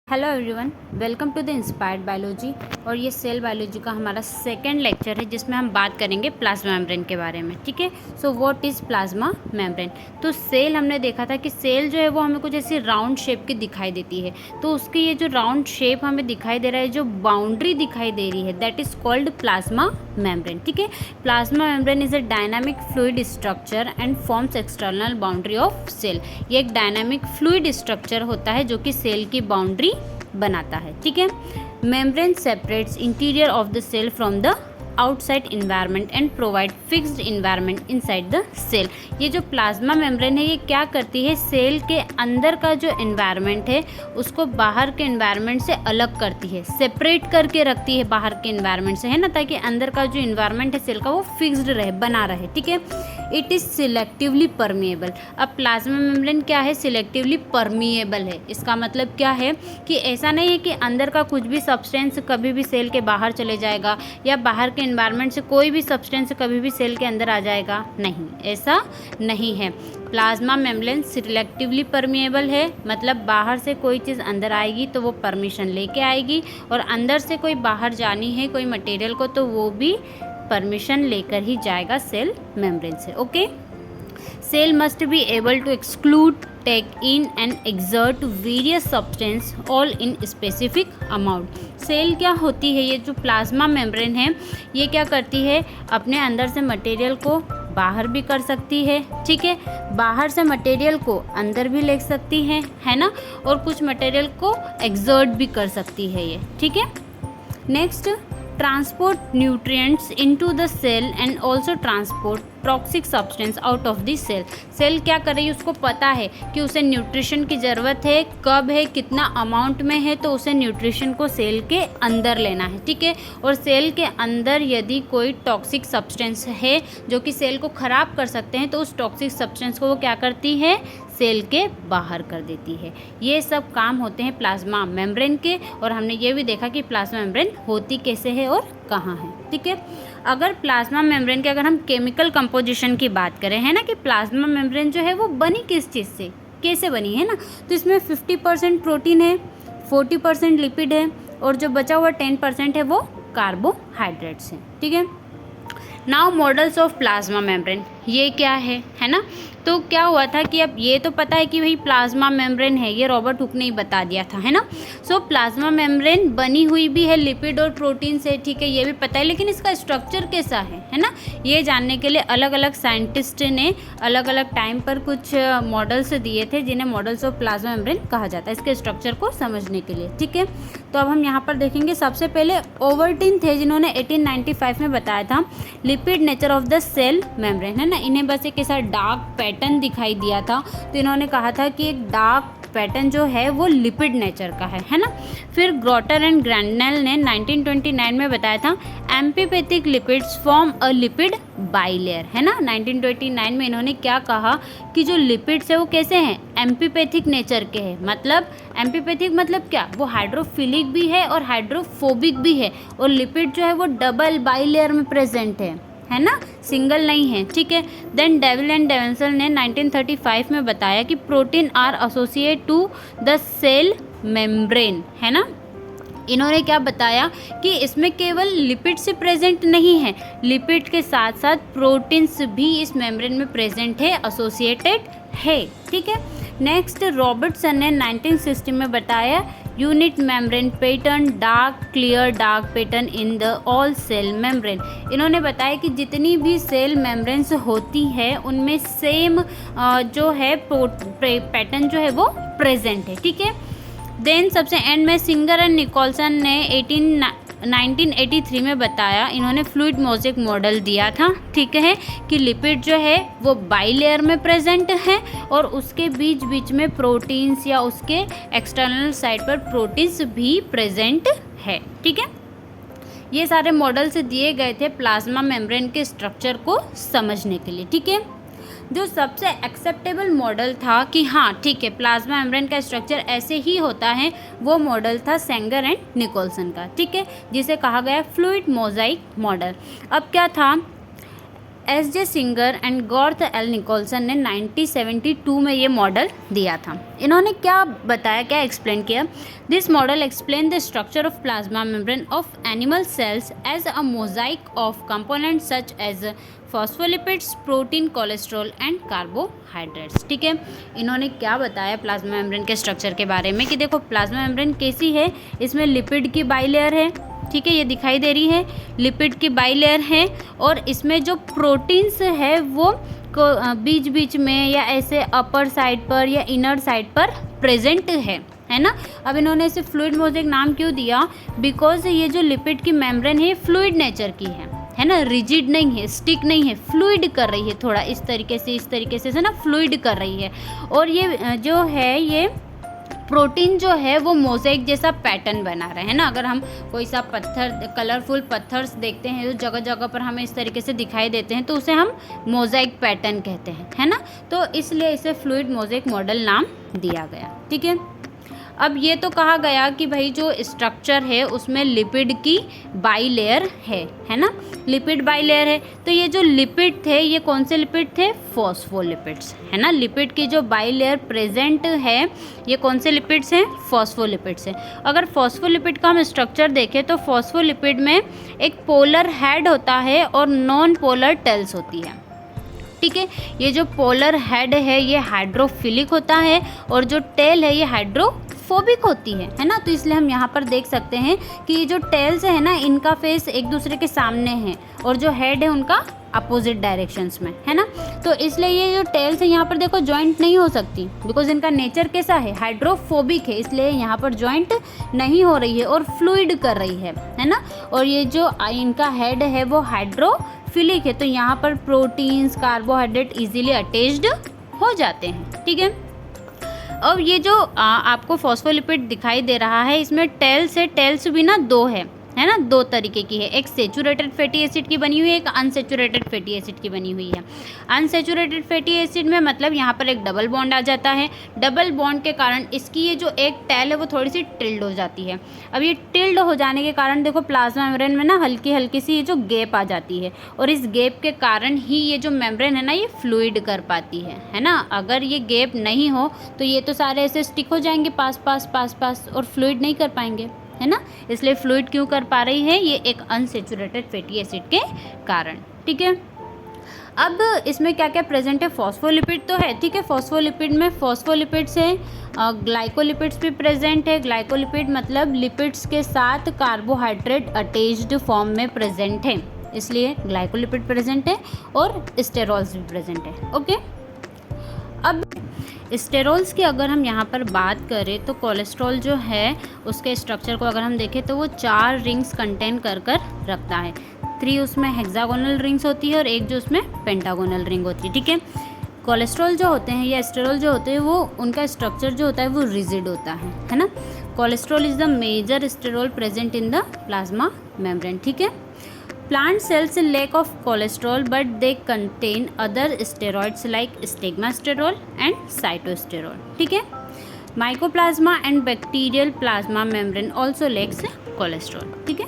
Hello everyone, welcome to the inspired biology. और ये cell biology का हमारा सेकंड लेक्चर है जिसमें हम बात करेंगे प्लाज्मा मेम्ब्रेन के बारे में। ठीक है, so what is plasma membrane. तो सेल हमने देखा था कि सेल जो है वो हमें कुछ ऐसी राउंड शेप की दिखाई देती है। तो उसकी ये जो राउंड शेप हमें दिखाई दे रहा है, जो बाउंड्री दिखाई दे रही है, that is called plasma membrane. ठीक है, plasma membrane is a dynamic fluid structure and forms external boundary of cell. ये एक डायनामिक फ्लूइड स्ट्रक्चर होता है जो कि सेल की बाउंड्री बनाता है। ठीक है, membrane separates interior of the cell from the outside environment and provide fixed environment inside the cell. ये जो प्लाज्मा मेम्ब्रेन है ये क्या करती है, सेल के अंदर का जो इन्वायरमेंट है उसको बाहर के इन्वायरमेंट से अलग करती है, सेपरेट करके रखती है बाहर के इन्वायरमेंट से, है ना, ताकि अंदर का जो इन्वायरमेंट है सेल का वो फिक्स्ड रहे, बना रहे। ठीक है, इट इज़ सिलेक्टिवली परमिएबल। अब प्लाज्मा मेम्ब्रेन क्या है, सिलेक्टिवली परमिएबल है। इसका मतलब क्या है कि ऐसा नहीं है कि अंदर का कुछ भी सब्सटेंस कभी भी सेल के बाहर चले जाएगा या बाहर के इन्वायरमेंट से कोई भी सब्सटेंस कभी भी सेल के अंदर आ जाएगा, नहीं, ऐसा नहीं है। प्लाज्मा मेम्ब्रेन सिलेक्टिवली परमिएबल है, मतलब बाहर से कोई चीज़ अंदर आएगी तो वो परमिशन लेके आएगी, और अंदर से कोई बाहर जानी है कोई मटेरियल को तो वो भी परमिशन लेकर ही जाएगा सेल मेम्ब्रेन से। Okay, cell must be able to exclude, take in and exert various substance all in specific amount. Cell क्या होती है, ये जो प्लाज्मा मेम्ब्रेन है ये क्या करती है, अपने अंदर से मटेरियल को बाहर भी कर सकती है। ठीक है, बाहर से मटेरियल को अंदर भी ले सकती है ना, और कुछ मटेरियल को एक्सर्ट भी कर सकती है ये। ठीक है, next, transport nutrients into the cell and also transport toxic substance out of the cell. Cell क्या कर रही है, उसको पता है कि उसे न्यूट्रिशन की ज़रूरत है, कब है, कितना अमाउंट में है, तो उसे न्यूट्रिशन को सेल के अंदर लेना है। ठीक है, और सेल के अंदर यदि कोई टॉक्सिक सब्सटेंस है जो कि सेल को ख़राब कर सकते हैं तो उस टॉक्सिक सब्सटेंस को वो क्या करती है, सेल के बाहर कर देती है। ये सब काम होते हैं प्लाज्मा मेम्ब्रेन के, और हमने ये भी देखा कि प्लाज्मा मेम्ब्रेन होती कैसे है और कहाँ है। ठीक है, अगर प्लाज्मा मेम्ब्रेन के अगर हम केमिकल कंपोजिशन की बात करें, है ना, कि प्लाज्मा मेम्ब्रेन जो है वो बनी किस चीज़ से, कैसे बनी है ना, तो इसमें 50% प्रोटीन है, 40% लिपिड है, और जो बचा हुआ 10% है वो कार्बोहाइड्रेट्स हैं। ठीक है, now models of plasma membrane, ये क्या है ना। तो क्या हुआ था कि अब ये तो पता है कि भाई प्लाज्मा मेम्ब्रेन है, ये रॉबर्ट हुक ने ही बता दिया था, है ना। सो प्लाज्मा मेम्ब्रेन बनी हुई भी है लिपिड और प्रोटीन से, ठीक है, ये भी पता है, लेकिन इसका स्ट्रक्चर कैसा है ना, ये जानने के लिए अलग अलग साइंटिस्ट ने अलग अलग टाइम पर कुछ मॉडल्स दिए थे जिन्हें मॉडल्स ऑफ प्लाज्मा मेम्ब्रेन कहा जाता है, इसके स्ट्रक्चर को समझने के लिए। ठीक है, तो अब हम यहाँ पर देखेंगे, सबसे पहले ओवर्टिन थे जिन्होंने 1895 में बताया था lipid nature of the cell membrane, है ना। इन्हें बस एक ऐसा डार्क पैटर्न दिखाई दिया था, तो इन्होंने कहा था कि एक डार्क पैटर्न जो है वो लिपिड नेचर का है ना। फिर ग्रोटर एंड ग्रैंडनेल ने 1929 में बताया था amphipathic lipids form a lipid bilayer, है ना। 1929 में इन्होंने क्या कहा कि जो लिपिड्स है वो कैसे हैं, एम्पीपैथिक नेचर के हैं। मतलब एम्पीपैथिक मतलब क्या, वो हाइड्रोफिलिक भी है और हाइड्रोफोबिक भी है, और लिपिड जो है वो डबल बाइलेयर में प्रेजेंट है ना, सिंगल नहीं है। ठीक है, देन डेविल एंड डेवेंसल ने 1935 में बताया कि protein are associate to the cell membrane, है ना। इन्होंने क्या बताया कि इसमें केवल लिपिड से प्रेजेंट नहीं है, लिपिड के साथ साथ प्रोटीन्स भी इस मेम्ब्रेन में प्रेजेंट है, एसोसिएटेड है। ठीक है, नेक्स्ट रॉबर्टसन ने 1960 में बताया unit membrane pattern dark clear dark pattern in the all cell membrane. इन्होंने बताया कि जितनी भी सेल मेम्ब्रेन्स होती है उनमें सेम जो है पैटर्न जो है वो प्रेजेंट है। ठीक है, देन सबसे एंड में सिंगर एंड निकोलसन ने 1983 में बताया, इन्होंने फ्लूइड मोज़ेक मॉडल दिया था, ठीक है, कि लिपिड जो है वो बाइलेयर में प्रेजेंट है और उसके बीच बीच में प्रोटीन्स या उसके एक्सटर्नल साइड पर प्रोटीन्स भी प्रेजेंट है। ठीक है, ये सारे मॉडल्स दिए गए थे प्लाज्मा मेम्ब्रेन के स्ट्रक्चर को समझने के लिए। ठीक है, जो सबसे एक्सेप्टेबल मॉडल था कि हाँ ठीक है प्लाज्मा मेम्ब्रेन का स्ट्रक्चर ऐसे ही होता है, वो मॉडल था सेंगर एंड निकोलसन का। ठीक है, जिसे कहा गया फ्लूइड मोज़ाइक मॉडल। अब क्या था, S J. Singer and Garth L Nicolson ने 1972 में ये मॉडल दिया था। इन्होंने क्या बताया, क्या एक्सप्लेन किया? This model explain the structure of plasma membrane of animal cells as a mosaic of components such as phospholipids, protein, cholesterol and carbohydrates. ठीक है, इन्होंने क्या बताया प्लाज्मा मेम्ब्रेन के स्ट्रक्चर के बारे में कि देखो प्लाज्मा मेम्ब्रेन कैसी है, इसमें लिपिड की बाइलेयर है। ठीक है, ये दिखाई दे रही है, लिपिड की बाइलेयर है, और इसमें जो प्रोटीन्स है वो बीच बीच में या ऐसे अपर साइड पर या इनर साइड पर प्रेजेंट है ना। अब इन्होंने इसे फ्लूइड मोज़ेक नाम क्यों दिया? बिकॉज ये जो लिपिड की मेम्ब्रेन है फ्लूइड नेचर की है ना, रिजिड नहीं है, स्टिक नहीं है, फ्लूइड कर रही है, थोड़ा इस तरीके से ना फ्लूइड कर रही है। और ये जो है ये प्रोटीन जो है वो मोज़ेक जैसा पैटर्न बना रहे हैं ना। अगर हम कोई सा पत्थर, कलरफुल पत्थर्स देखते हैं तो जगह जगह पर हमें इस तरीके से दिखाई देते हैं, तो उसे हम मोज़ेक पैटर्न कहते हैं, है ना। तो इसलिए इसे फ्लूइड मोज़ेक मॉडल नाम दिया गया। ठीक है, अब ये तो कहा गया कि भाई जो स्ट्रक्चर है उसमें लिपिड की बाइलेयर है ना, लिपिड बाइलेयर है। तो ये जो लिपिड थे ये कौन से लिपिड थे? फॉस्फोलिपिड्स, है ना। लिपिड की जो बाइलेयर प्रेजेंट है ये कौन से लिपिड्स हैं? फॉस्फोलिपिड्स हैं। अगर फॉस्फोलिपिड का हम स्ट्रक्चर देखें तो फॉस्फोलिपिड में एक पोलर हेड होता है और नॉन पोलर टेल्स होती है। ठीक है, ये जो पोलर हेड है ये हाइड्रोफिलिक होता है और जो टेल है ये हाइड्रोफोबिक होती है ना। तो इसलिए हम यहाँ पर देख सकते हैं कि ये जो टेल्स है ना इनका फेस एक दूसरे के सामने है और जो हेड है उनका अपोजिट डायरेक्शंस में, है ना। तो इसलिए ये जो टेल्स है यहाँ पर देखो जॉइंट नहीं हो सकती, बिकॉज इनका नेचर कैसा है? हाइड्रोफोबिक है, इसलिए यहाँ पर जॉइंट नहीं हो रही है और फ्लूइड कर रही है ना। और ये जो इनका हेड है वो हाइड्रोफिलिक है, तो यहाँ पर प्रोटीन्स, कार्बोहाइड्रेट इजीली अटैच्ड हो जाते हैं। ठीक है, अब ये जो आपको फॉस्फोलिपिड दिखाई दे रहा है इसमें टेल्स है, टेल्स भी ना दो है ना, दो तरीके की है। एक सेचुरेटेड फैटी एसिड की बनी हुई है, एक अनसेचुरेटेड फैटी एसिड की बनी हुई है। अनसेचुरेटेड फैटी एसिड में मतलब यहाँ पर एक डबल बॉन्ड आ जाता है। डबल बॉन्ड के कारण इसकी ये जो एक टेल है वो थोड़ी सी टिल्ड हो जाती है। अब ये टिल्ड हो जाने के कारण देखो प्लाज्मा मेम्ब्रेन में ना हल्की हल्की सी ये जो गैप आ जाती है, और इस गैप के कारण ही ये जो मेम्ब्रेन है ना ये फ्लूइड कर पाती है ना। अगर ये गैप नहीं हो तो ये तो सारे ऐसे स्टिक हो जाएंगे पास पास और फ्लूइड नहीं कर पाएंगे, है ना। इसलिए फ्लूइड क्यों कर पा रही है? ये एक अनसेचुरेटेड फैटी एसिड के कारण। ठीक है, अब इसमें क्या क्या प्रेजेंट है? फॉस्फोलिपिड तो है, ठीक है। फॉस्फोलिपिड में फॉस्फोलिपिड्स है, ग्लाइकोलिपिड्स भी प्रेजेंट है। ग्लाइकोलिपिड मतलब लिपिड्स के साथ कार्बोहाइड्रेट अटैच्ड फॉर्म में प्रेजेंट है, इसलिए ग्लाइकोलिपिड प्रेजेंट है, और स्टेरॉल्स भी प्रेजेंट है। ओके, अब स्टेरॉल्स की अगर हम यहाँ पर बात करें तो कोलेस्ट्रॉल जो है उसके स्ट्रक्चर को अगर हम देखें तो वो 4 रिंग्स कंटेन कर रखता है। 3 उसमें हेक्सागोनल रिंग्स होती है और एक जो उसमें पेंटागोनल रिंग होती है। ठीक है, कोलेस्ट्रॉल जो होते हैं या स्टेरॉल जो होते हैं वो उनका स्ट्रक्चर जो होता है वो रिजिड होता है ना। Cholesterol is the major sterol present in the plasma membrane. ठीक है, plant cells lack of cholesterol but they contain other steroids like stigmasterol and cytosterol. ठीक है, mycoplasma and bacterial plasma membrane also lacks cholesterol. ठीक है,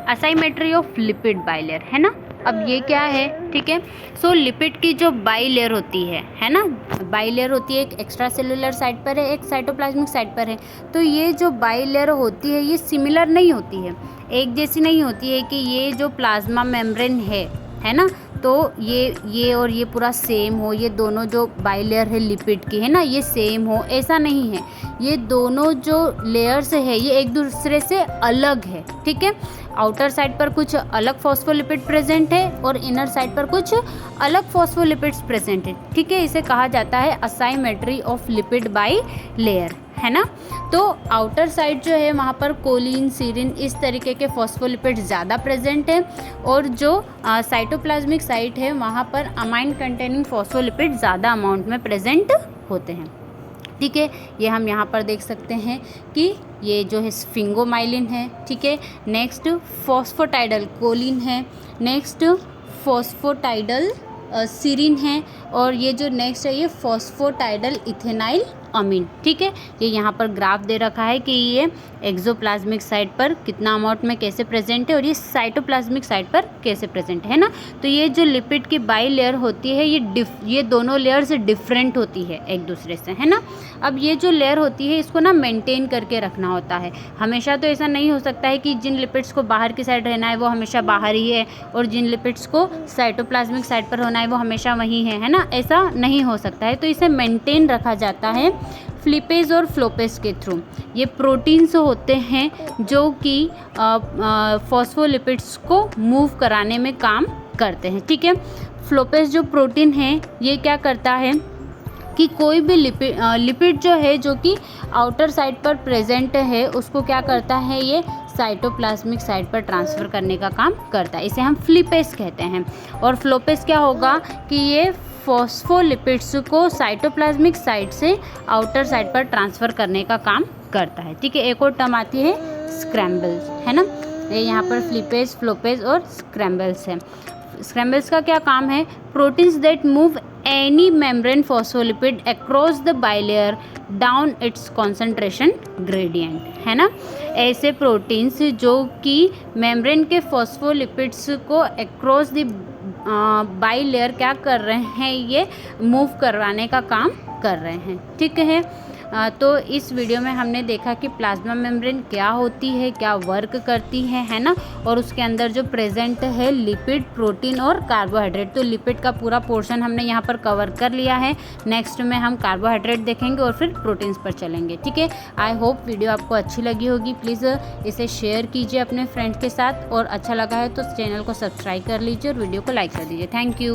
asymmetry of lipid bilayer है ना। अब ये क्या है? ठीक है, सो लिपिड की जो बाइलेयर होती है ना, बाइलेयर होती है, एक एक्स्ट्रा सेलुलर साइड पर है, एक साइटोप्लाज्मिक साइड पर है। तो ये जो बाइलेयर होती है ये सिमिलर नहीं होती है, एक जैसी नहीं होती है कि ये जो प्लाज्मा मेम्ब्रेन है ना, तो ये और ये पूरा सेम हो, ये दोनों जो बाइलेयर है लिपिड की है ना ये सेम हो, ऐसा नहीं है। ये दोनों जो लेयर्स है ये एक दूसरे से अलग है। ठीक है, आउटर साइड पर कुछ अलग फॉस्फोलिपिड प्रेजेंट है और इनर साइड पर कुछ अलग फॉस्फोलिपिड्स प्रेजेंट है। ठीक है, इसे कहा जाता है असाइमेट्री ऑफ लिपिड बाई लेयर, है ना। तो आउटर साइड जो है वहाँ पर कोलिन, सीरिन इस तरीके के फॉस्फोलिपिड ज़्यादा प्रेजेंट है, और जो साइटोप्लाज्मिक साइट है वहाँ पर अमाइन कंटेनिंग फॉस्फोलिपिड ज़्यादा अमाउंट में प्रेजेंट होते हैं। ठीक है, ये हम यहाँ पर देख सकते हैं कि ये जो है स्फिंगोमाइलिन है। ठीक है, नेक्स्ट फॉस्फोटाइडल कोलिन है, नेक्स्ट फॉस्फोटाइडल सीरिन है, और ये जो नेक्स्ट है ये फॉस्फोटाइडल इथेनाइल अमीन। ठीक है, ये यहाँ पर ग्राफ दे रखा है कि ये एक्सोप्लाज्मिक साइट पर कितना अमाउंट में कैसे प्रेजेंट है और ये साइटोप्लाज्मिक साइट पर कैसे प्रेजेंट है ना। तो ये जो लिपिड की बाई लेयर होती है ये दोनों लेयर से डिफरेंट होती है एक दूसरे से, है ना। अब ये जो लेयर होती है इसको ना मेंटेन करके रखना होता है। हमेशा तो ऐसा नहीं हो सकता है कि जिन लिपिड्स को बाहर की साइड रहना है वो हमेशा बाहर ही है और जिन लिपिड्स को साइटोप्लाज्मिक साइट पर होना है वो हमेशा वहीं है ना, ऐसा नहीं हो सकता है। तो इसे मेंटेन रखा जाता है फ्लिपेज और फ्लोपेज के थ्रू। ये प्रोटीन्स होते हैं जो कि फॉस्फोलिपिड्स को मूव कराने में काम करते हैं। ठीक है, फ्लोपेज जो प्रोटीन है ये क्या करता है कि कोई भी लिपिड जो है जो कि आउटर साइड पर प्रेजेंट है उसको क्या करता है, ये साइटोप्लाज्मिक साइट पर ट्रांसफ़र करने का काम करता है। इसे हम फ्लिपेज कहते हैं। और फ्लोपेज क्या होगा कि ये फॉस्फोलिपिड्स को साइटोप्लाज्मिक साइट से आउटर साइड पर ट्रांसफ़र करने का काम करता है। ठीक है, एक और टर्म आती है स्क्रैम्बल्स, है ना। ये यहाँ पर फ्लिपेज, फ्लोपेज और स्क्रैम्बल्स है। स्क्रैम्बल्स का क्या काम है, proteins that move any membrane phospholipid across the bilayer down it's concentration gradient, है ना। ऐसे प्रोटीन्स जो कि मेम्ब्रेन के फॉस्फोलिपिड्स को अक्रॉस द बाई लेयर क्या कर रहे हैं, ये मूव करवाने का काम कर रहे हैं। ठीक है, तो इस वीडियो में हमने देखा कि प्लाज्मा मेम्ब्रेन क्या होती है, क्या वर्क करती है ना। और उसके अंदर जो प्रेजेंट है लिपिड, प्रोटीन और कार्बोहाइड्रेट। तो लिपिड का पूरा पोर्शन हमने यहाँ पर कवर कर लिया है। नेक्स्ट में हम कार्बोहाइड्रेट देखेंगे और फिर प्रोटीन्स पर चलेंगे। ठीक है, आई होप वीडियो आपको अच्छी लगी होगी। प्लीज़ इसे शेयर कीजिए अपने फ्रेंड के साथ और अच्छा लगा है तो चैनल को सब्सक्राइब कर लीजिए और वीडियो को लाइक कर दीजिए। Thank you.